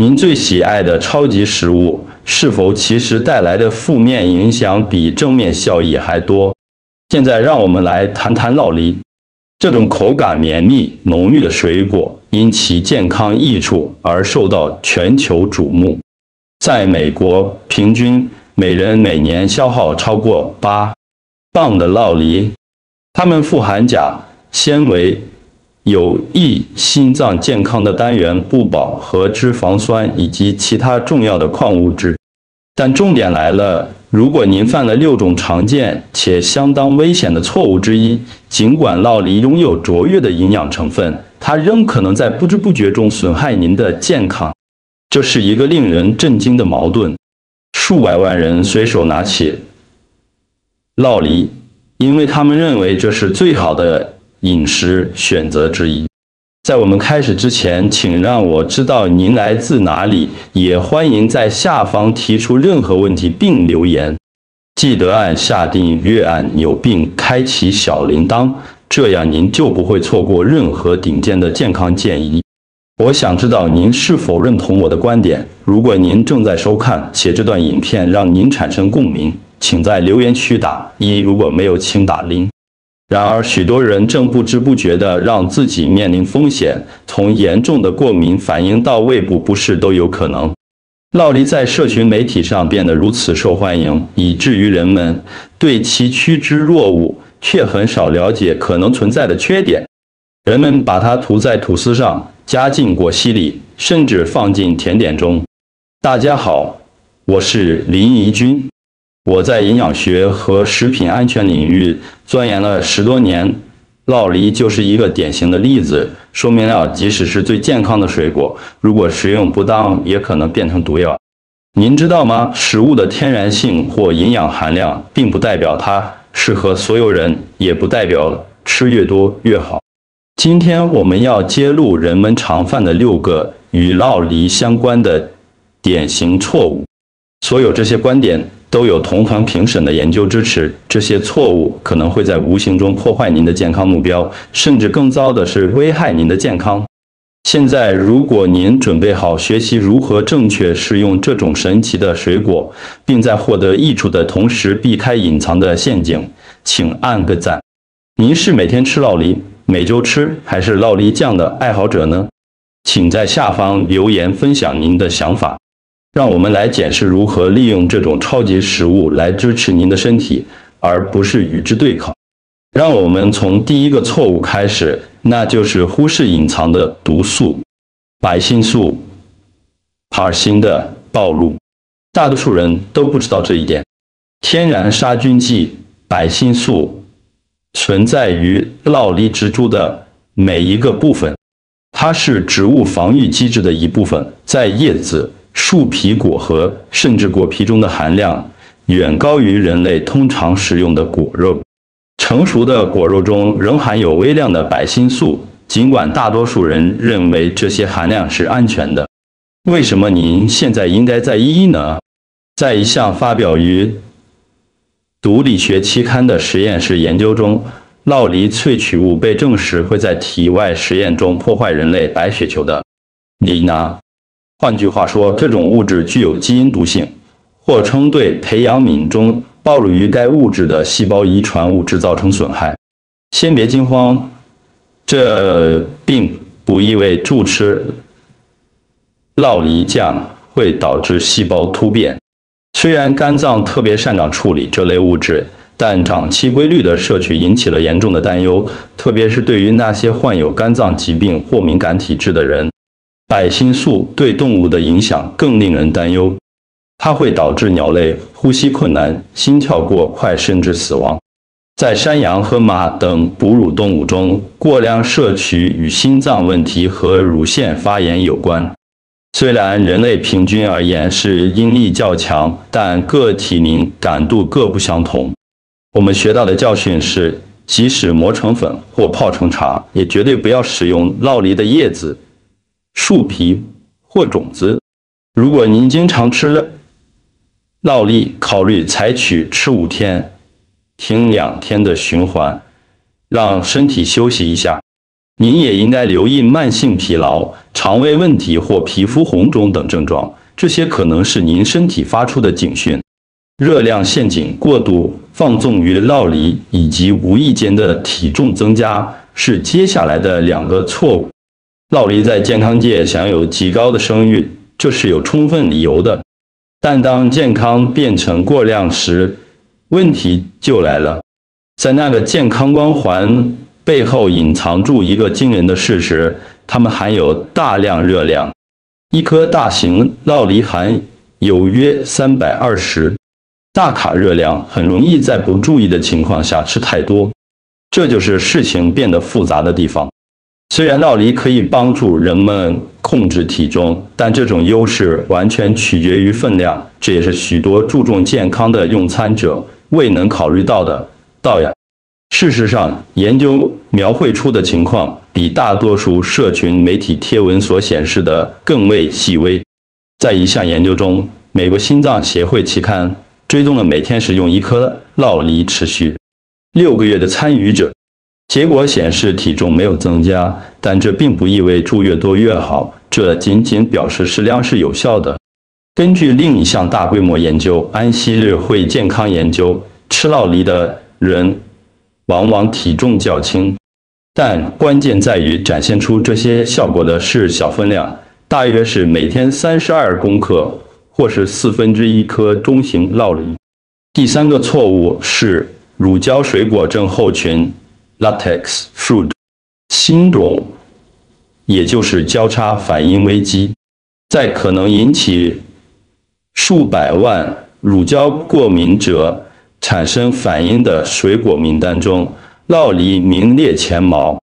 您最喜爱的超级食物是否其实带来的负面影响比正面效益还多？现在让我们来谈谈酪梨。这种口感绵密、浓郁的水果，因其健康益处而受到全球瞩目。在美国，平均每人每年消耗超过8磅的酪梨，它们富含钾、纤维、有益心脏健康的单元不饱和脂肪酸以及其他重要的矿物质。但重点来了，如果您犯了6种常见且相当危险的错误之一，尽管酪梨拥有卓越的营养成分，它仍可能在不知不觉中损害您的健康。这是一个令人震惊的矛盾。数百万人随手拿起酪梨，因为他们认为这是最好的饮食选择之一。在我们开始之前，请让我知道您来自哪里，也欢迎在下方提出任何问题并留言。记得按下订阅按钮并开启小铃铛，这样您就不会错过任何顶尖的健康建议。我想知道您是否认同我的观点。如果您正在收看且这段影片让您产生共鸣，请在留言区打1，如果没有请打0。然而，许多人正不知不觉地让自己面临风险，从严重的过敏反应到胃部不适都有可能。酪梨在社群媒体上变得如此受欢迎，以至于人们对其趋之若鹜，却很少了解可能存在的缺点。人们把它涂在吐司上，加进果昔里，甚至放进甜点中。大家好，我是林怡君。我在营养学和食品安全领域钻研了10多年，酪梨就是一个典型的例子，说明了即使是最健康的水果，如果食用不当，也可能变成毒药。您知道吗？食物的天然性或营养含量，并不代表它适合所有人，也不代表吃越多越好。今天我们要揭露人们常犯的6个与酪梨相关的典型错误。所有这些观点都有同行评审的研究支持，这些错误可能会在无形中破坏您的健康目标，甚至更糟的是危害您的健康。现在，如果您准备好学习如何正确食用这种神奇的水果，并在获得益处的同时避开隐藏的陷阱，请按个赞。您是每天吃酪梨、每周吃，还是酪梨酱的爱好者呢？请在下方留言分享您的想法。让我们来检视如何利用这种超级食物来支持您的身体，而不是与之对抗。让我们从第一个错误开始，那就是忽视隐藏的毒素——白心素。帕尔辛的暴露，大多数人都不知道这一点。天然杀菌剂白心素存在于酪梨植株的每一个部分，它是植物防御机制的一部分，在叶子、树皮、果核甚至果皮中的含量远高于人类通常食用的果肉。成熟的果肉中仍含有微量的白心素，尽管大多数人认为这些含量是安全的。为什么您现在应该在意呢？在一项发表于毒理学期刊的实验室研究中，酪梨萃取物被证实会在体外实验中破坏人类白血球的磷钠。换句话说，这种物质具有基因毒性，或称对培养皿中暴露于该物质的细胞遗传物质造成损害。先别惊慌，这并不意味助吃酪梨酱会导致细胞突变。虽然肝脏特别擅长处理这类物质，但长期规律的摄取引起了严重的担忧，特别是对于那些患有肝脏疾病或敏感体质的人。白心素对动物的影响更令人担忧，它会导致鸟类呼吸困难、心跳过快甚至死亡。在山羊和马等哺乳动物中，过量摄取与心脏问题和乳腺发炎有关。虽然人类平均而言是阴力较强，但个体敏感度各不相同。我们学到的教训是，即使磨成粉或泡成茶，也绝对不要使用酪梨的叶子、树皮或种子。如果您经常吃酪梨，考虑采取吃5天、停2天的循环，让身体休息一下。您也应该留意慢性疲劳、肠胃问题或皮肤红肿等症状，这些可能是您身体发出的警讯。热量陷阱、过度放纵于酪梨以及无意间的体重增加是接下来的2个错误。酪梨在健康界享有极高的声誉，这是有充分理由的。但当健康变成过量时，问题就来了。在那个健康光环背后隐藏住一个惊人的事实，它们含有大量热量。一颗大型酪梨含有约320大卡热量，很容易在不注意的情况下吃太多。这就是事情变得复杂的地方。虽然酪梨可以帮助人们控制体重，但这种优势完全取决于分量，这也是许多注重健康的用餐者未能考虑到的道呀。事实上，研究描绘出的情况比大多数社群媒体贴文所显示的更为细微。在一项研究中，美国心脏协会期刊追踪了每天食用1颗酪梨持续6个月的参与者，结果显示体重没有增加，但这并不意味注越多越好，这仅仅表示适量是有效的。根据另一项大规模研究——安息日会健康研究，吃酪梨的人往往体重较轻，但关键在于展现出这些效果的是小分量，大约是每天32公克，或是1/4颗中型酪梨。第3个错误是乳胶水果症候群 （Latex Fruit Syndrome），也就是交叉反应危机。在可能引起数百万乳胶过敏者产生反应的水果名单中，酪梨名列前茅。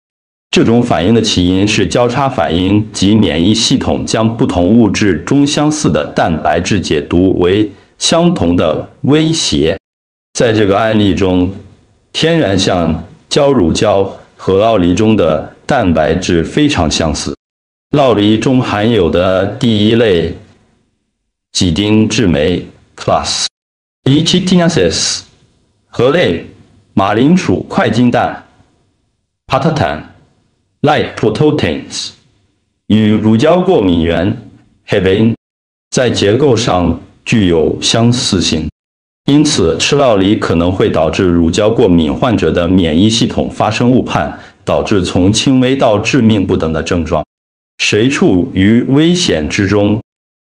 这种反应的起因是交叉反应及免疫系统将不同物质中相似的蛋白质解读为相同的威胁。在这个案例中，天然橡胶乳胶和酪梨中的蛋白质非常相似。酪梨中含有的第1类几丁质酶 Class Echitinaceae和类马铃薯块茎蛋 Patatan、Light Proteins 与乳胶过敏原 Hevein 在结构上具有相似性，因此吃酪梨可能会导致乳胶过敏患者的免疫系统发生误判，导致从轻微到致命不等的症状。谁处于危险之中？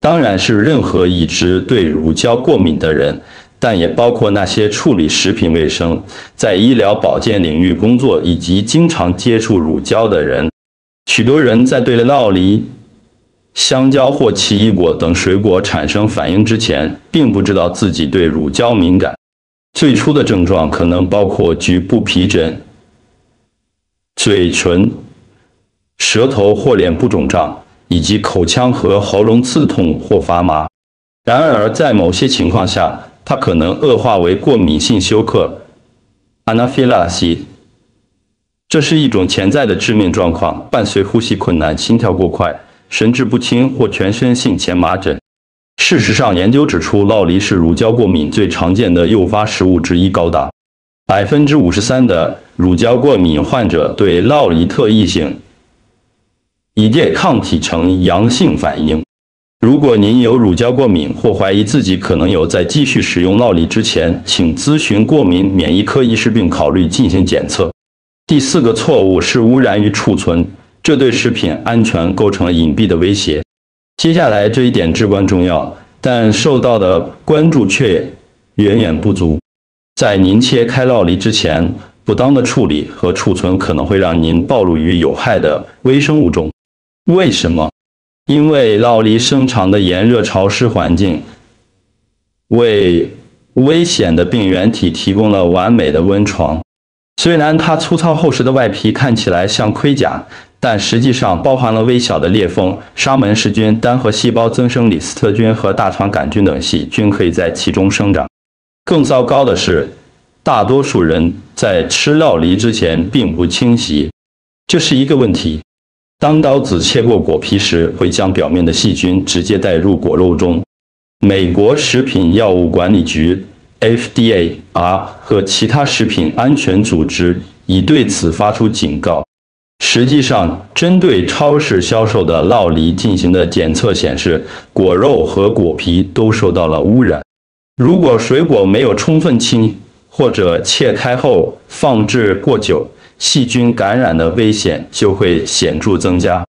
当然是任何已知对乳胶过敏的人，但也包括那些处理食品卫生、在医疗保健领域工作以及经常接触乳胶的人。许多人在对酪梨、香蕉或奇异果等水果产生反应之前，并不知道自己对乳胶敏感。最初的症状可能包括局部皮疹、嘴唇、舌头或脸部肿胀，以及口腔和喉咙刺痛或发麻。然而，在某些情况下，它可能恶化为过敏性休克 （Anaphylaxis）。这是一种潜在的致命状况，伴随呼吸困难、心跳过快、神志不清或全身性前麻疹。事实上，研究指出，酪梨是乳胶过敏最常见的诱发食物之一，高达53%的乳胶过敏患者对酪梨特异性乙介抗体呈阳性反应。如果您有乳胶过敏或怀疑自己可能有，在继续使用酪梨之前，请咨询过敏免疫科医师并考虑进行检测。第4个错误是污染与储存，这对食品安全构成了隐蔽的威胁。接下来这一点至关重要，但受到的关注却远远不足。在您切开酪梨之前，不当的处理和储存可能会让您暴露于有害的微生物中。为什么？因为酪梨生长的炎热潮湿环境为危险的病原体提供了完美的温床。虽然它粗糙厚实的外皮看起来像盔甲，但实际上包含了微小的裂缝，沙门氏菌、单核细胞增生李斯特菌和大肠杆菌等细菌可以在其中生长。更糟糕的是，大多数人在吃酪梨之前并不清洗，这是一个问题。当刀子切过果皮时，会将表面的细菌直接带入果肉中。美国食品药物管理局 FDA 和其他食品安全组织已对此发出警告。实际上，针对超市销售的酪梨进行的检测显示，果肉和果皮都受到了污染。如果水果没有充分清或者切开后放置过久，细菌感染的危险就会显著增加。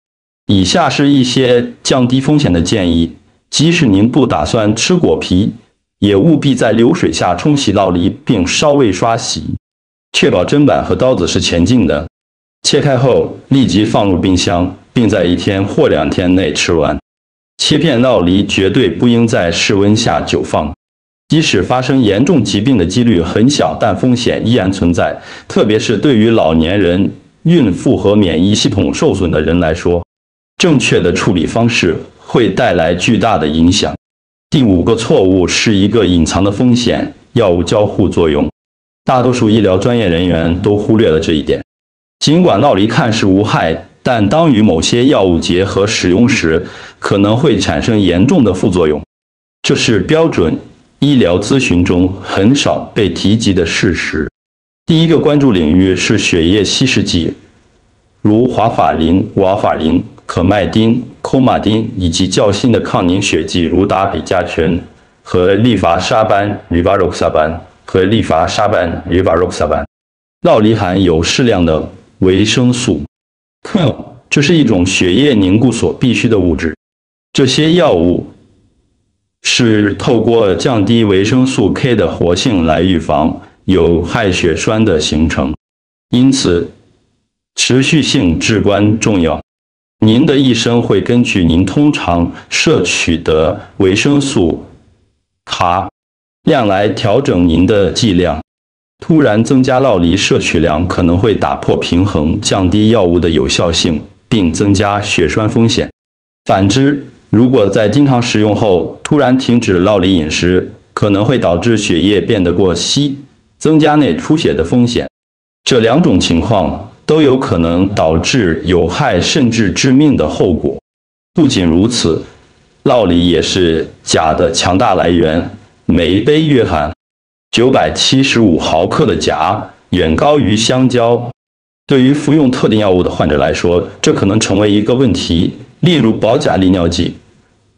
以下是一些降低风险的建议：即使您不打算吃果皮，也务必在流水下冲洗酪梨并稍微刷洗，确保砧板和刀子是前进的。切开后立即放入冰箱，并在1天或2天内吃完。切片酪梨绝对不应在室温下久放，即使发生严重疾病的几率很小，但风险依然存在，特别是对于老年人、孕妇和免疫系统受损的人来说，正确的处理方式会带来巨大的影响。第5个错误是一个隐藏的风险——药物交互作用。大多数医疗专业人员都忽略了这一点。尽管酪梨看似无害，但当与某些药物结合使用时，可能会产生严重的副作用。这是标准医疗咨询中很少被提及的事实。第一个关注领域是血液稀释剂，如华法林、瓦法林、可麦丁、科马丁，以及较新的抗凝血剂如达比加醛和利伐沙班 （rivaroxaban） 和利伐沙班 （rivaroxaban）。酪梨含有适量的维生素 K， 这是一种血液凝固所必需的物质。这些药物是透过降低维生素 K 的活性来预防有害血栓的形成，因此持续性至关重要。您的医生会根据您通常摄取的维生素 K 量来调整您的剂量。突然增加酪梨摄取量可能会打破平衡，降低药物的有效性，并增加血栓风险。反之，如果在经常食用后突然停止酪梨饮食，可能会导致血液变得过稀，增加内出血的风险。这2种情况都有可能导致有害甚至致命的后果。不仅如此，酪梨也是钾的强大来源，每一杯约含975毫克的钾，远高于香蕉。对于服用特定药物的患者来说，这可能成为一个问题。例如保钾利尿剂，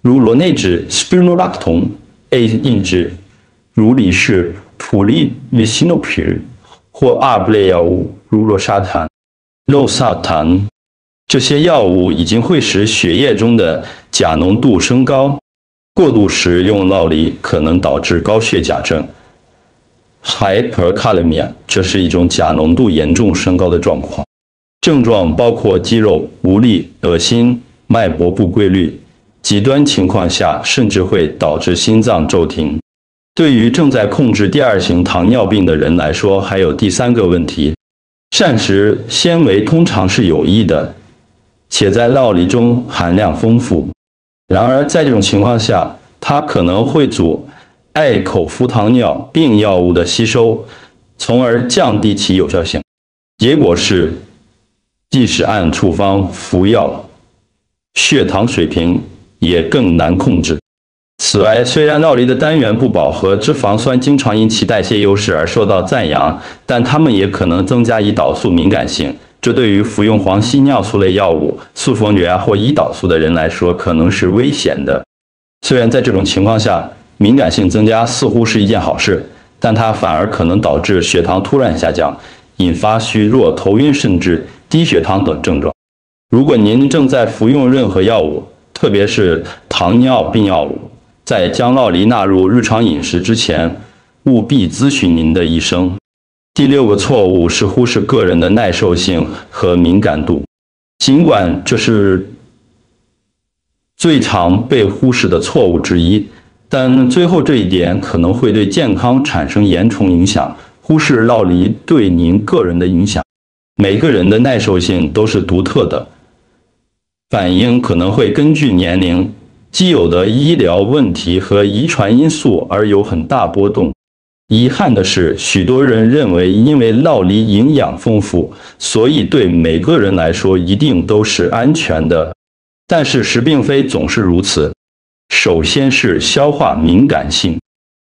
如螺内酯 spironolactone A 抑制，如理是普利利西诺普或ARB类药物，如洛沙坦 （losartan）。这些药物已经会使血液中的钾浓度升高。过度食用酪梨可能导致高血钾症 （hyperkalemia）， 这是一种钾浓度严重升高的状况。症状包括肌肉无力、恶心、脉搏不规律，极端情况下甚至会导致心脏骤停。对于正在控制第2型糖尿病的人来说，还有第3个问题：膳食纤维通常是有益的，且在酪梨中含量丰富。然而，在这种情况下，它可能会阻碍口服糖尿病药物的吸收，从而降低其有效性。结果是，即使按处方服药，血糖水平也更难控制。此外，虽然酪梨的单元不饱和脂肪酸经常因其代谢优势而受到赞扬，但它们也可能增加胰岛素敏感性。这对于服用黄烯尿素类药物、速蜂女或胰岛素的人来说可能是危险的。虽然在这种情况下，敏感性增加似乎是一件好事，但它反而可能导致血糖突然下降，引发虚弱、头晕甚至低血糖等症状。如果您正在服用任何药物，特别是糖尿病药物，在将酪梨纳入日常饮食之前，务必咨询您的医生。第6个错误是忽视个人的耐受性和敏感度。尽管这是最常被忽视的错误之一，但最后这一点可能会对健康产生严重影响。忽视酪梨对您个人的影响。每个人的耐受性都是独特的，反应可能会根据年龄、既有的医疗问题和遗传因素而有很大波动。遗憾的是，许多人认为因为酪梨营养丰富，所以对每个人来说一定都是安全的。但事实并非总是如此。首先是消化敏感性。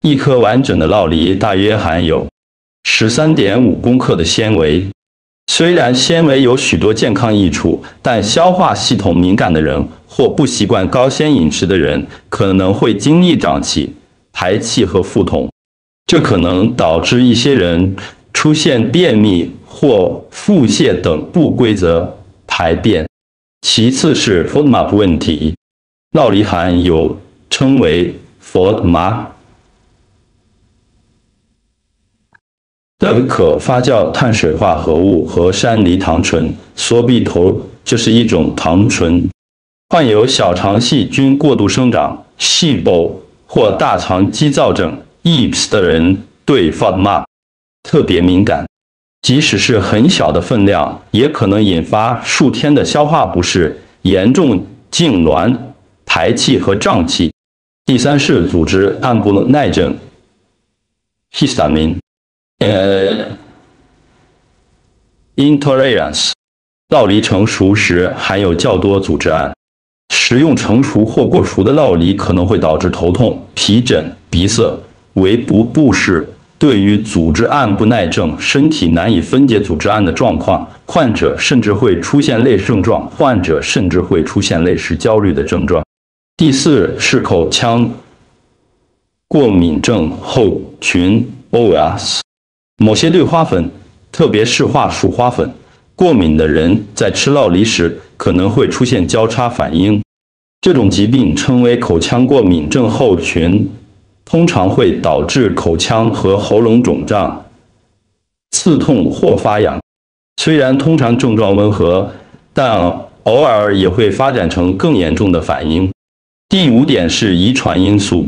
一颗完整的酪梨大约含有13.5公克的纤维，虽然纤维有许多健康益处，但消化系统敏感的人或不习惯高纤饮食的人可能会经历胀气、排气和腹痛，这可能导致一些人出现便秘或腹泻等不规则排便。其次是 FODMAP 问题，酪梨含有称为 FODMAP 的可发酵碳水化合物和山梨糖醇，索必头就是一种糖醇。患有小肠细菌过度生长、SIBO 或大肠激躁症 （EPS） 的人对 FODMAP 特别敏感，即使是很小的分量，也可能引发数天的消化不适、严重痉挛、排气和胀气。第三是组织按不耐症 （histamine intolerance）。酪梨成熟时含有较多组织胺，食用成熟或过熟的酪梨可能会导致头痛、皮疹、鼻塞、胃部不适。对于组织胺不耐症，身体难以分解组织胺的状况，患者甚至会出现类似症状，患者甚至会出现类似焦虑的症状。第四是口腔过敏症候群 OS， 某些对花粉，特别是桦树花粉过敏的人，在吃酪梨时可能会出现交叉反应。这种疾病称为口腔过敏症候群，通常会导致口腔和喉咙肿胀、刺痛或发痒。虽然通常症状温和，但偶尔也会发展成更严重的反应。第五点是遗传因素，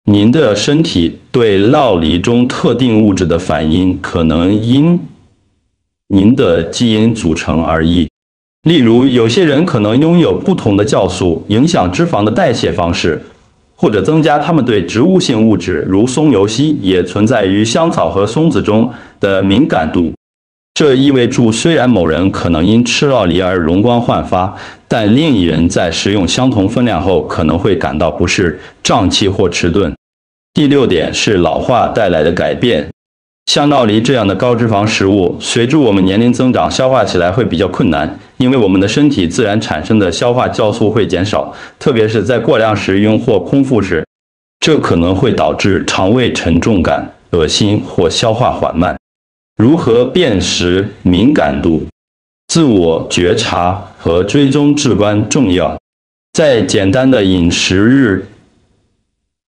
您的身体对酪梨中特定物质的反应可能因您的基因组成而异。例如，有些人可能拥有不同的酵素，影响脂肪的代谢方式，或者增加他们对植物性物质，如松油烯也存在于香草和松子中的敏感度。这意味着，虽然某人可能因吃酪梨而容光焕发，但另一人在食用相同分量后可能会感到不适、胀气或迟钝。第六点是老化带来的改变。像酪梨这样的高脂肪食物，随着我们年龄增长，消化起来会比较困难，因为我们的身体自然产生的消化酵素会减少，特别是在过量食用或空腹时，这可能会导致肠胃沉重感、恶心或消化缓慢。如何辨识敏感度？自我觉察和追踪至关重要。在简单的饮食日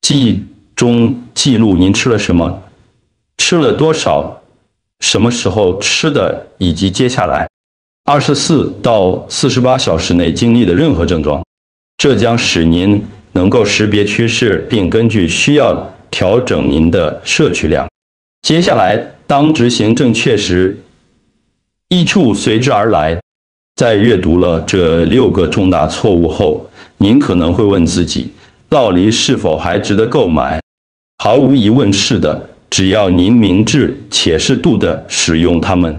记中记录您吃了什么，吃了多少，什么时候吃的，以及接下来24到48小时内经历的任何症状。这将使您能够识别趋势，并根据需要调整您的摄取量。接下来，当执行正确时，益处随之而来。在阅读了这6个重大错误后，您可能会问自己，酪梨是否还值得购买？毫无疑问是的，只要您明智且适度地使用它们。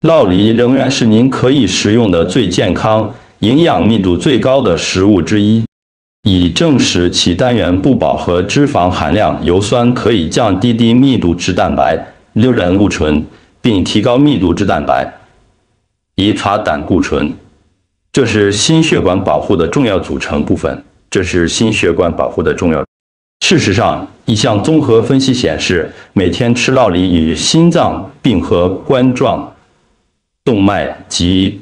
酪梨仍然是您可以食用的最健康、营养密度最高的食物之一，已证实其单元不饱和脂肪含量油酸可以降低低密度脂蛋白、硫胆固醇，并提高密度脂蛋白，以查胆固醇。这是心血管保护的重要组成部分。事实上，一项综合分析显示，每天吃酪梨与心脏病和冠状动脉疾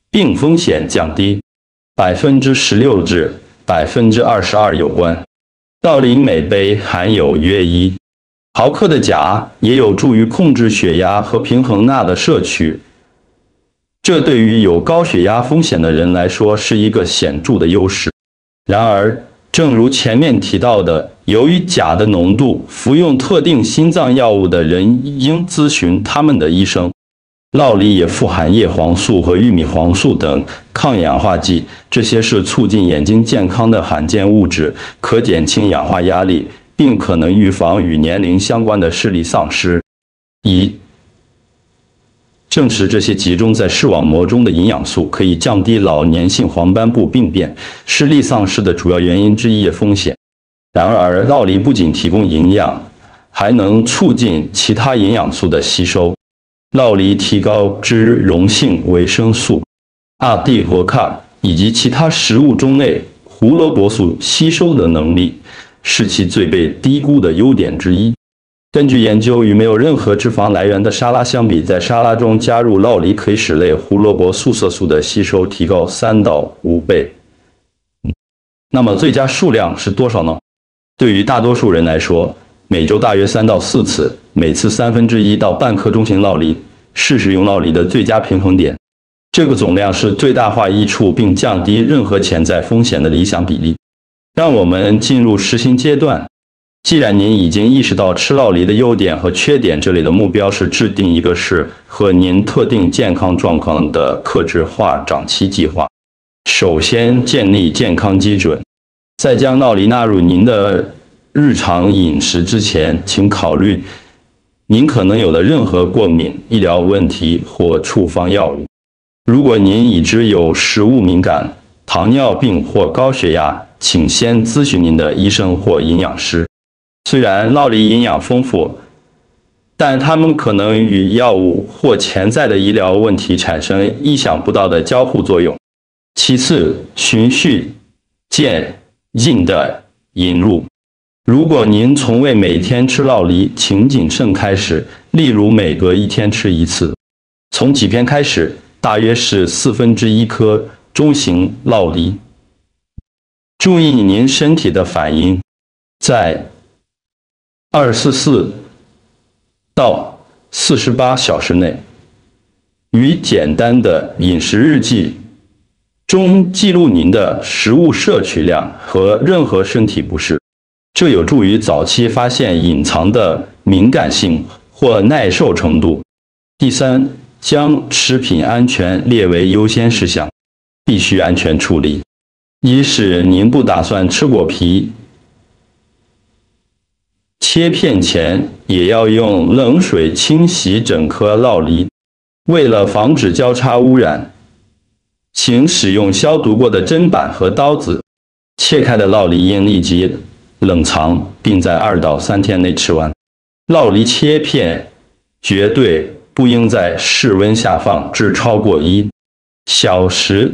病风险降低16%至22%有关。酪梨每杯含有约1毫克的钾，也有助于控制血压和平衡钠的摄取。这对于有高血压风险的人来说是一个显著的优势。然而，正如前面提到的，由于钾的浓度，服用特定心脏药物的人应咨询他们的医生。酪梨也富含叶黄素和玉米黄素等抗氧化剂，这些是促进眼睛健康的罕见物质，可减轻氧化压力，并可能预防与年龄相关的视力丧失。以证实这些集中在视网膜中的营养素可以降低老年性黄斑部病变、视力丧失的主要原因之一的风险。然而，酪梨不仅提供营养，还能促进其他营养素的吸收。酪梨提高脂溶性维生素 R、D 和 K 以及其他食物中类胡萝卜素吸收的能力，是其最被低估的优点之一。根据研究，与没有任何脂肪来源的沙拉相比，在沙拉中加入酪梨可以使类胡萝卜素色素的吸收提高3到5倍。那么最佳数量是多少呢？对于大多数人来说，每周大约3到4次，每次1/3到半颗中型酪梨，是食用酪梨的最佳平衡点。这个总量是最大化益处并降低任何潜在风险的理想比例。让我们进入实行阶段。既然您已经意识到吃酪梨的优点和缺点，这里的目标是制定一个适合您特定健康状况的客制化长期计划。首先，建立健康基准。在将酪梨纳入您的日常饮食之前，请考虑您可能有的任何过敏、医疗问题或处方药物。如果您已知有食物敏感、糖尿病或高血压，请先咨询您的医生或营养师。虽然酪梨营养丰富，但它们可能与药物或潜在的医疗问题产生意想不到的交互作用。其次，循序渐进的引入。如果您从未每天吃酪梨，请谨慎开始，例如每隔1天吃1次。从几片开始，大约是1/4颗中型酪梨。注意您身体的反应，在24到48小时内，与简单的饮食日记中记录您的食物摄取量和任何身体不适，这有助于早期发现隐藏的敏感性或耐受程度。第三，将食品安全列为优先事项，必须安全处理。一是您不打算吃果皮，切片前也要用冷水清洗整颗酪梨。为了防止交叉污染，请使用消毒过的砧板和刀子。切开的酪梨应立即冷藏，并在2到3天内吃完。酪梨切片绝对不应在室温下放置超过1小时，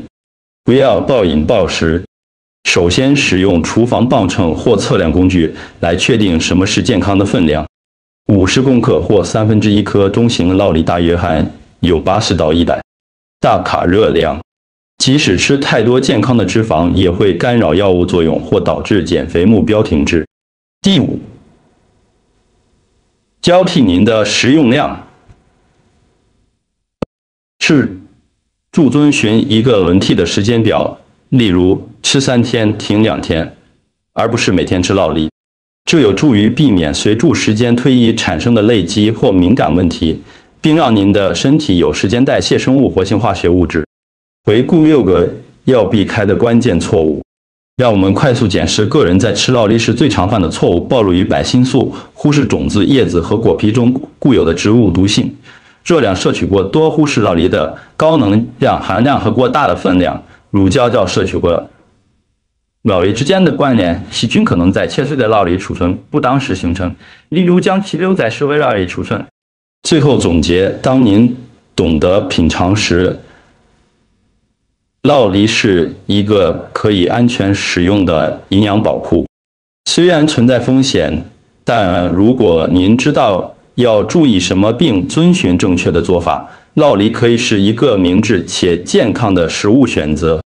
不要暴饮暴食。首先使用厨房磅秤或测量工具来确定什么是健康的分量。50公克或1/3颗中型酪梨大约含有80到100大卡热量。即使吃太多健康的脂肪，也会干扰药物作用或导致减肥目标停滞。第五，交替您的食用量，是遵循一个轮替的时间表，例如吃3天停2天，而不是每天吃酪梨。这有助于避免随着时间推移产生的累积或敏感问题，并让您的身体有时间代谢生物活性化学物质。回顾6个要避开的关键错误。让我们快速检视个人在吃酪梨时最常犯的错误：暴露于百辛素，忽视种子、叶子和果皮中固有的植物毒性；热量摄取过多，忽视酪梨的高能量含量和过大的分量；乳胶较摄取过。酪梨之间的关联，细菌可能在切碎的酪梨储存不当时形成，例如将其留在室温酪梨储存。最后总结：当您懂得品尝时，酪梨是一个可以安全使用的营养宝库。虽然存在风险，但如果您知道要注意什么并遵循正确的做法，酪梨可以是一个明智且健康的食物选择。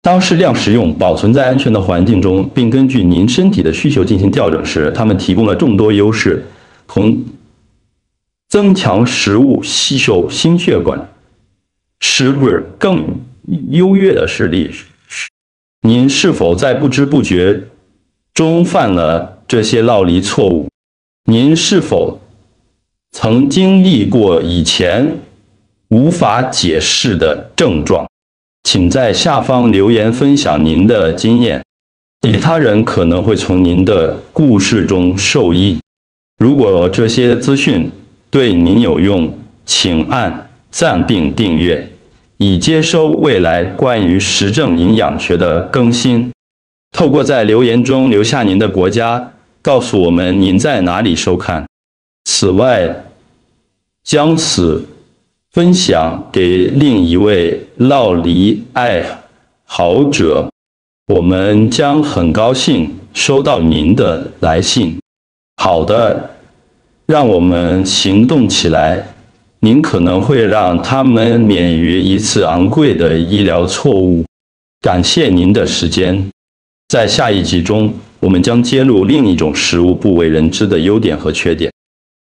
当适量食用、保存在安全的环境中，并根据您身体的需求进行调整时，它们提供了众多优势，从增强食物吸收、心血管、食管更优越的视力。您是否在不知不觉中犯了这些酪梨错误？您是否曾经历过以前无法解释的症状？请在下方留言分享您的经验，其他人可能会从您的故事中受益。如果这些资讯对您有用，请按赞并订阅，以接收未来关于实证营养学的更新。透过在留言中留下您的国家，告诉我们您在哪里收看。此外，将此分享给另一位酪梨爱好者。我们将很高兴收到您的来信。好的，让我们行动起来。您可能会让他们免于一次昂贵的医疗错误。感谢您的时间。在下一集中，我们将揭露另一种食物不为人知的优点和缺点。